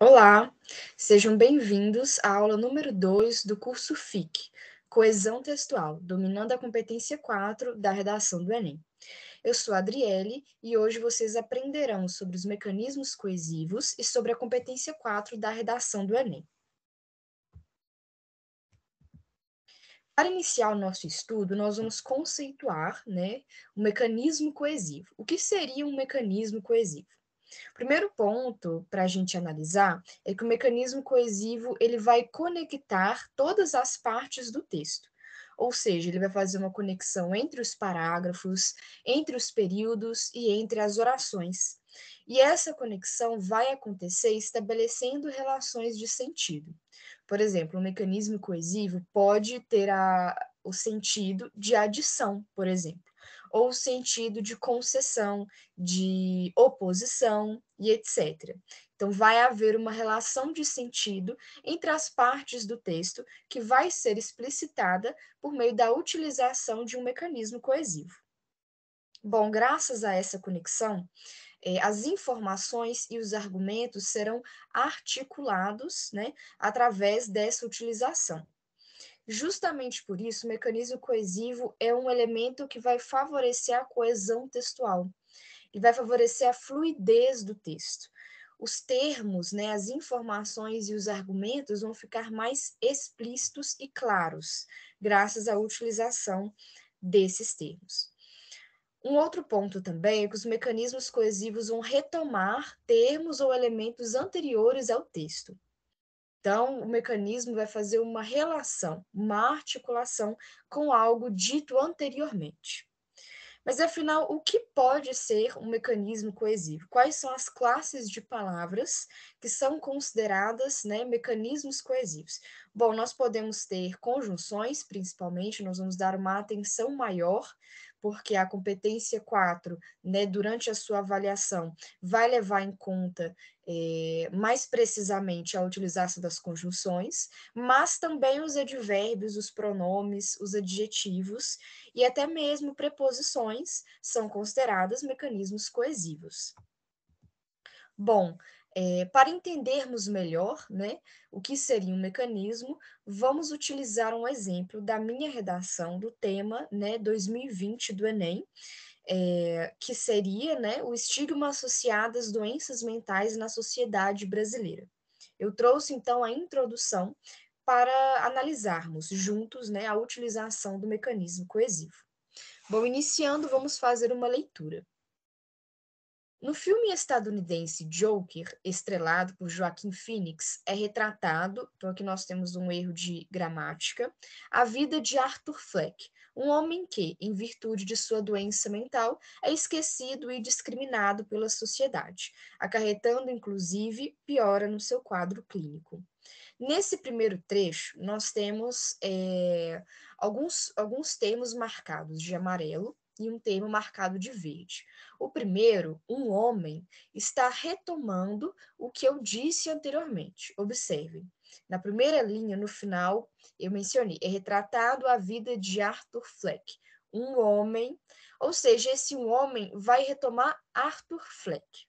Olá, sejam bem-vindos à aula número 2 do curso FIC, Coesão Textual, dominando a competência 4 da redação do Enem. Eu sou a Adriele e hoje vocês aprenderão sobre os mecanismos coesivos e sobre a competência 4 da redação do Enem. Para iniciar o nosso estudo, nós vamos conceituar, o mecanismo coesivo. O que seria um mecanismo coesivo? O primeiro ponto para a gente analisar é que o mecanismo coesivo ele vai conectar todas as partes do texto. Ou seja, ele vai fazer uma conexão entre os parágrafos, entre os períodos e entre as orações. E essa conexão vai acontecer estabelecendo relações de sentido. Por exemplo, um mecanismo coesivo pode ter o sentido de adição, por exemplo, ou o sentido de concessão, de oposição e etc. Então, vai haver uma relação de sentido entre as partes do texto que vai ser explicitada por meio da utilização de um mecanismo coesivo. Bom, graças a essa conexão, as informações e os argumentos serão articulados, através dessa utilização. Justamente por isso, o mecanismo coesivo é um elemento que vai favorecer a coesão textual e vai favorecer a fluidez do texto. Os termos, as informações e os argumentos vão ficar mais explícitos e claros, graças à utilização desses termos. Um outro ponto também é que os mecanismos coesivos vão retomar termos ou elementos anteriores ao texto. Então, o mecanismo vai fazer uma relação, uma articulação com algo dito anteriormente. Mas, afinal, o que pode ser um mecanismo coesivo? Quais são as classes de palavras que são consideradas, mecanismos coesivos? Bom, nós podemos ter conjunções, principalmente, nós vamos dar uma atenção maior, porque a competência 4, durante a sua avaliação, vai levar em conta mais precisamente a utilização das conjunções, mas também os advérbios, os pronomes, os adjetivos e até mesmo preposições são consideradas mecanismos coesivos. Bom, para entendermos melhor, o que seria um mecanismo, vamos utilizar um exemplo da minha redação do tema, 2020 do Enem, que seria, o estigma associado às doenças mentais na sociedade brasileira. Eu trouxe, então, a introdução para analisarmos juntos, a utilização do mecanismo coesivo. Bom, iniciando, vamos fazer uma leitura. No filme estadunidense Joker, estrelado por Joaquin Phoenix, é retratado, então aqui nós temos um erro de gramática, a vida de Arthur Fleck, um homem que, em virtude de sua doença mental, é esquecido e discriminado pela sociedade, acarretando, inclusive, piora no seu quadro clínico. Nesse primeiro trecho, nós temos alguns termos marcados de amarelo e um termo marcado de verde. O primeiro, um homem, está retomando o que eu disse anteriormente. Observem. Na primeira linha, no final, eu mencionei, é retratado a vida de Arthur Fleck, um homem, ou seja, esse um homem vai retomar Arthur Fleck.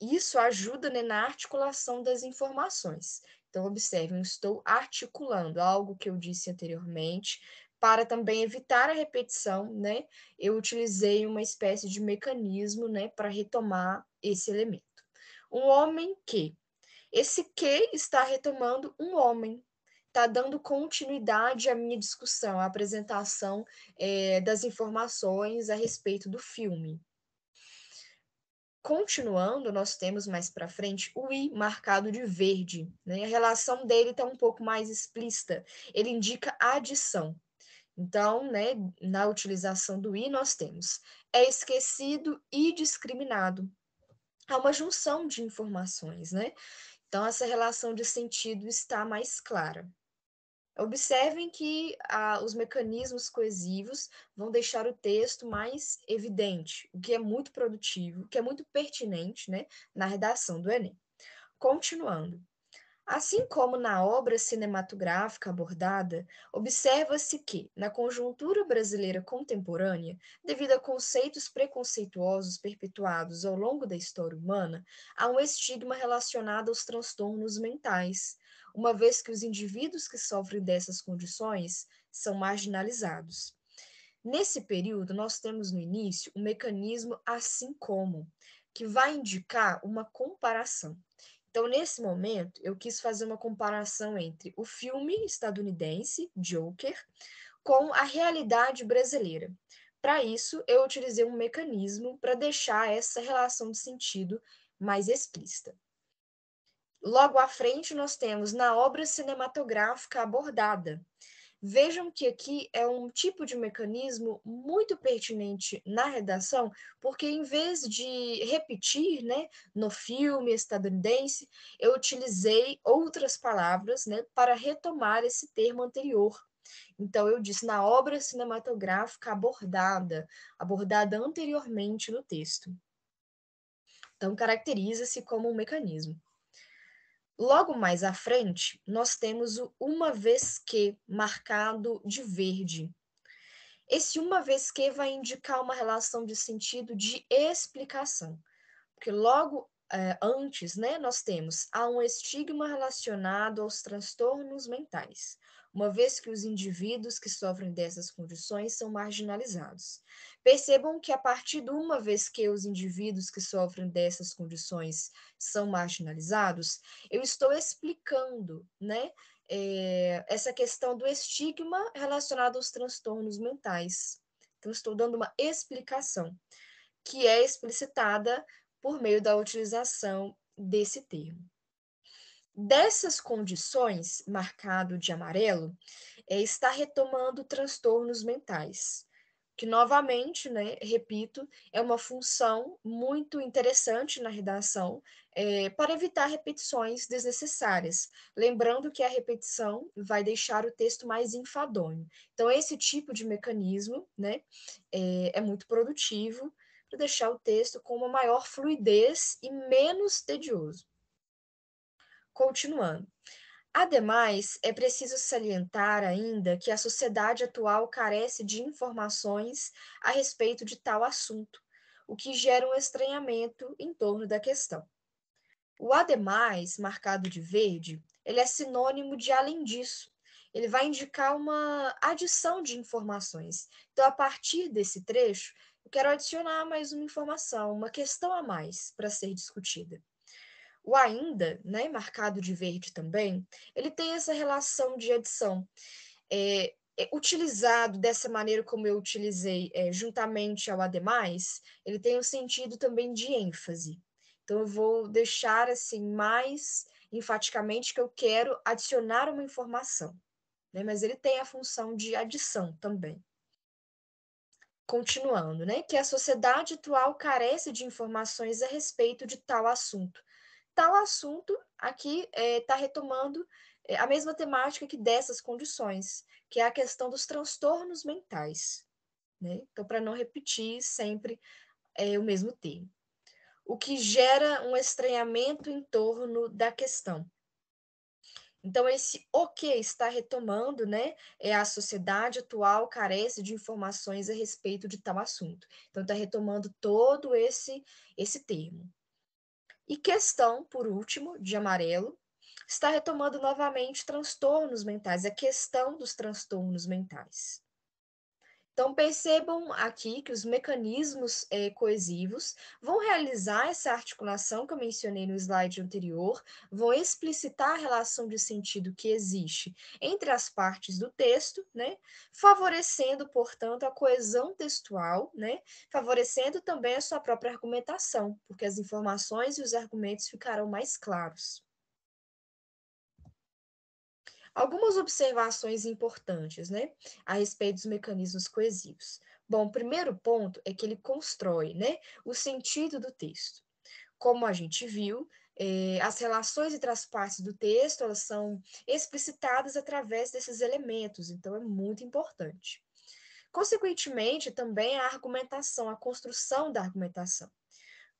Isso ajuda, na articulação das informações. Então, observem, eu estou articulando algo que eu disse anteriormente, para também evitar a repetição, eu utilizei uma espécie de mecanismo, para retomar esse elemento. Um homem que. Esse que está retomando um homem, está dando continuidade à minha discussão, à apresentação das informações a respeito do filme. Continuando, nós temos mais para frente o i marcado de verde, A relação dele está um pouco mais explícita, ele indica adição. Então, na utilização do i, nós temos é esquecido e discriminado. Há uma junção de informações, Então, essa relação de sentido está mais clara. Observem que os mecanismos coesivos vão deixar o texto mais evidente, o que é muito produtivo, o que é muito pertinente, na redação do Enem. Continuando. Assim como na obra cinematográfica abordada, observa-se que, na conjuntura brasileira contemporânea, devido a conceitos preconceituosos perpetuados ao longo da história humana, há um estigma relacionado aos transtornos mentais, uma vez que os indivíduos que sofrem dessas condições são marginalizados. Nesse período, nós temos no início um mecanismo assim como, que vai indicar uma comparação. Então, nesse momento, eu quis fazer uma comparação entre o filme estadunidense, Joker, com a realidade brasileira. Para isso, eu utilizei um mecanismo para deixar essa relação de sentido mais explícita. Logo à frente, nós temos na obra cinematográfica abordada. Vejam que aqui é um tipo de mecanismo muito pertinente na redação, porque em vez de repetir, né, no filme estadunidense, eu utilizei outras palavras, né, para retomar esse termo anterior. Então, eu disse na obra cinematográfica abordada, abordada anteriormente no texto. Então, caracteriza-se como um mecanismo. Logo mais à frente, nós temos o uma vez que marcado de verde. Esse uma vez que vai indicar uma relação de sentido de explicação, porque logo antes, né, nós temos há um estigma relacionado aos transtornos mentais, uma vez que os indivíduos que sofrem dessas condições são marginalizados. Percebam que a partir de uma vez que os indivíduos que sofrem dessas condições são marginalizados, eu estou explicando, né, essa questão do estigma relacionado aos transtornos mentais. Então, estou dando uma explicação que é explicitada por meio da utilização desse termo. Dessas condições, marcado de amarelo, está retomando transtornos mentais, que novamente, né, repito, é uma função muito interessante na redação, para evitar repetições desnecessárias. Lembrando que a repetição vai deixar o texto mais enfadonho. Então, esse tipo de mecanismo, né, é muito produtivo para deixar o texto com uma maior fluidez e menos tedioso. Continuando. Ademais, é preciso salientar ainda que a sociedade atual carece de informações a respeito de tal assunto, o que gera um estranhamento em torno da questão. O ademais, marcado de verde, ele é sinônimo de além disso. Ele vai indicar uma adição de informações. Então, a partir desse trecho, eu quero adicionar mais uma informação, uma questão a mais para ser discutida. O ainda, né, marcado de verde também, ele tem essa relação de adição. Utilizado dessa maneira como eu utilizei, juntamente ao ademais, ele tem o sentido também de ênfase. Então, eu vou deixar assim mais enfaticamente que eu quero adicionar uma informação, né? Mas ele tem a função de adição também. Continuando, né? Que a sociedade atual carece de informações a respeito de tal assunto. Tal assunto aqui está retomando a mesma temática que dessas condições, que é a questão dos transtornos mentais, né? Então, para não repetir sempre o mesmo termo. O que gera um estranhamento em torno da questão. Então, esse o que está retomando, né, é a sociedade atual carece de informações a respeito de tal assunto. Então, está retomando todo esse termo. E questão, por último, de amarelo, está retomando novamente transtornos mentais, a questão dos transtornos mentais. Então, percebam aqui que os mecanismos coesivos vão realizar essa articulação que eu mencionei no slide anterior, vão explicitar a relação de sentido que existe entre as partes do texto, né, favorecendo, portanto, a coesão textual, né, favorecendo também a sua própria argumentação, porque as informações e os argumentos ficarão mais claros. Algumas observações importantes, né, a respeito dos mecanismos coesivos. Bom, o primeiro ponto é que ele constrói, né, o sentido do texto. Como a gente viu, as relações entre as partes do texto, elas são explicitadas através desses elementos, então é muito importante. Consequentemente, também a argumentação, a construção da argumentação.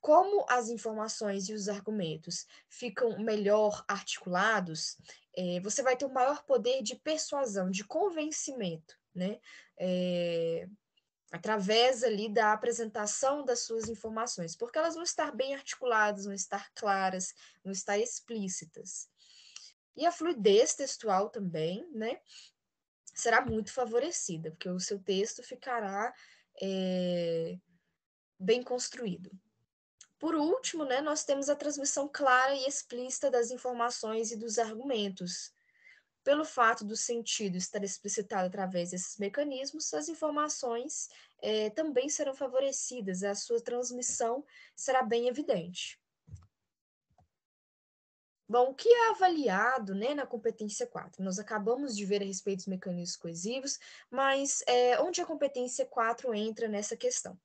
Como as informações e os argumentos ficam melhor articulados, você vai ter um maior poder de persuasão, de convencimento, né? Através ali da apresentação das suas informações, porque elas vão estar bem articuladas, vão estar claras, vão estar explícitas. E a fluidez textual também, né, será muito favorecida, porque o seu texto ficará bem construído. Por último, né, nós temos a transmissão clara e explícita das informações e dos argumentos. Pelo fato do sentido estar explicitado através desses mecanismos, as informações também serão favorecidas, a sua transmissão será bem evidente. Bom, o que é avaliado, né, na competência 4? Nós acabamos de ver a respeito dos mecanismos coesivos, mas onde a competência 4 entra nessa questão?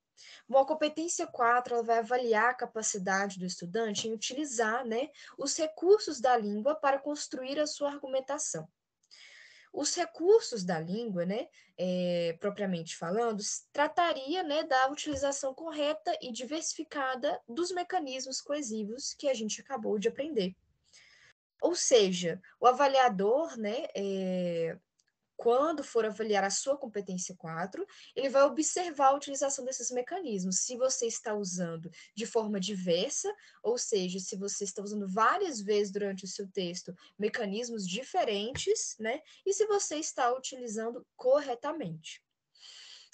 Bom, a competência 4 ela vai avaliar a capacidade do estudante em utilizar, né, os recursos da língua para construir a sua argumentação. Os recursos da língua, né, propriamente falando, trataria, né, da utilização correta e diversificada dos mecanismos coesivos que a gente acabou de aprender. Ou seja, o avaliador, né, quando for avaliar a sua competência 4, ele vai observar a utilização desses mecanismos. Se você está usando de forma diversa, ou seja, se você está usando várias vezes durante o seu texto mecanismos diferentes, né? E se você está utilizando corretamente.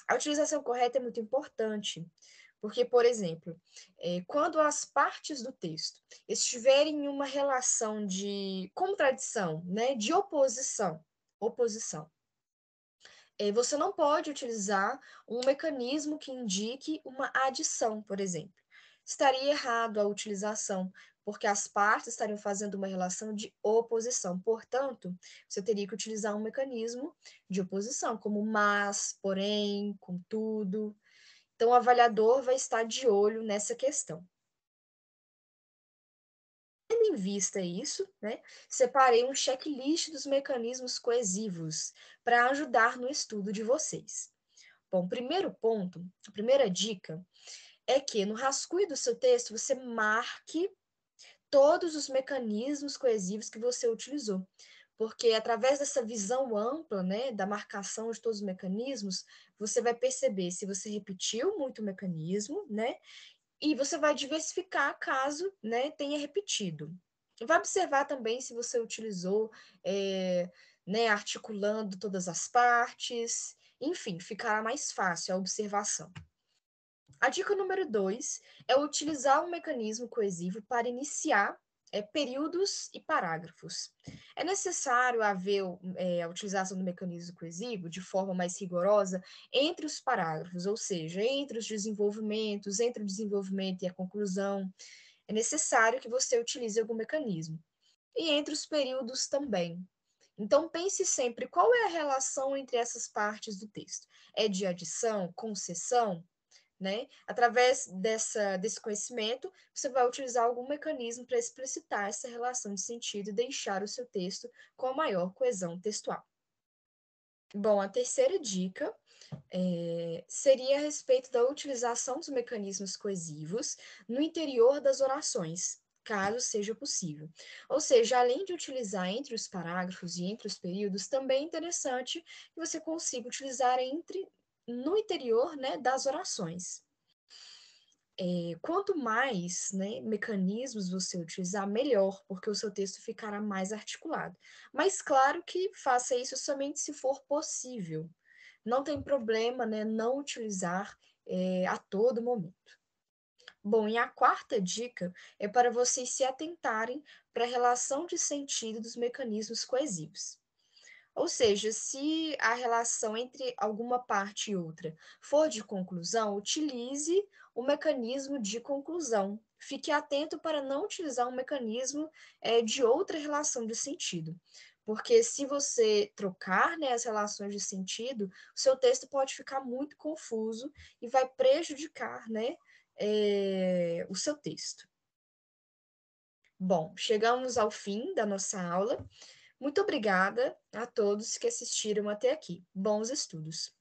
A utilização correta é muito importante, porque, por exemplo, quando as partes do texto estiverem em uma relação de contradição, né, de oposição, você não pode utilizar um mecanismo que indique uma adição, por exemplo. Estaria errado a utilização, porque as partes estariam fazendo uma relação de oposição. Portanto, você teria que utilizar um mecanismo de oposição, como mas, porém, contudo. Então, o avaliador vai estar de olho nessa questão. Tendo em vista isso, né, separei um checklist dos mecanismos coesivos para ajudar no estudo de vocês. Bom, primeiro ponto, a primeira dica é que no rascunho do seu texto você marque todos os mecanismos coesivos que você utilizou, porque através dessa visão ampla, né, da marcação de todos os mecanismos, você vai perceber se você repetiu muito o mecanismo, né, e você vai diversificar caso, né, tenha repetido. Vai observar também se você utilizou, né, articulando todas as partes, enfim, ficará mais fácil a observação. A dica número 2 é utilizar um mecanismo coesivo para iniciar períodos e parágrafos. É necessário haver a utilização do mecanismo coesivo de forma mais rigorosa entre os parágrafos, ou seja, entre os desenvolvimentos, entre o desenvolvimento e a conclusão. É necessário que você utilize algum mecanismo. E entre os períodos também. Então, pense sempre qual é a relação entre essas partes do texto. É de adição, concessão? Né? Através desse conhecimento, você vai utilizar algum mecanismo para explicitar essa relação de sentido e deixar o seu texto com a maior coesão textual. Bom, a terceira dica seria a respeito da utilização dos mecanismos coesivos no interior das orações, caso seja possível. Ou seja, além de utilizar entre os parágrafos e entre os períodos, também é interessante que você consiga utilizar no interior, né, das orações. Quanto mais, né, mecanismos você utilizar, melhor, porque o seu texto ficará mais articulado. Mas claro que faça isso somente se for possível. Não tem problema, né, não utilizar a todo momento. Bom, e a quarta dica é para vocês se atentarem para a relação de sentido dos mecanismos coesivos. Ou seja, se a relação entre alguma parte e outra for de conclusão, utilize o mecanismo de conclusão. Fique atento para não utilizar um mecanismo de outra relação de sentido. Porque se você trocar, né, as relações de sentido, o seu texto pode ficar muito confuso e vai prejudicar, né, o seu texto. Bom, chegamos ao fim da nossa aula. Muito obrigada a todos que assistiram até aqui. Bons estudos!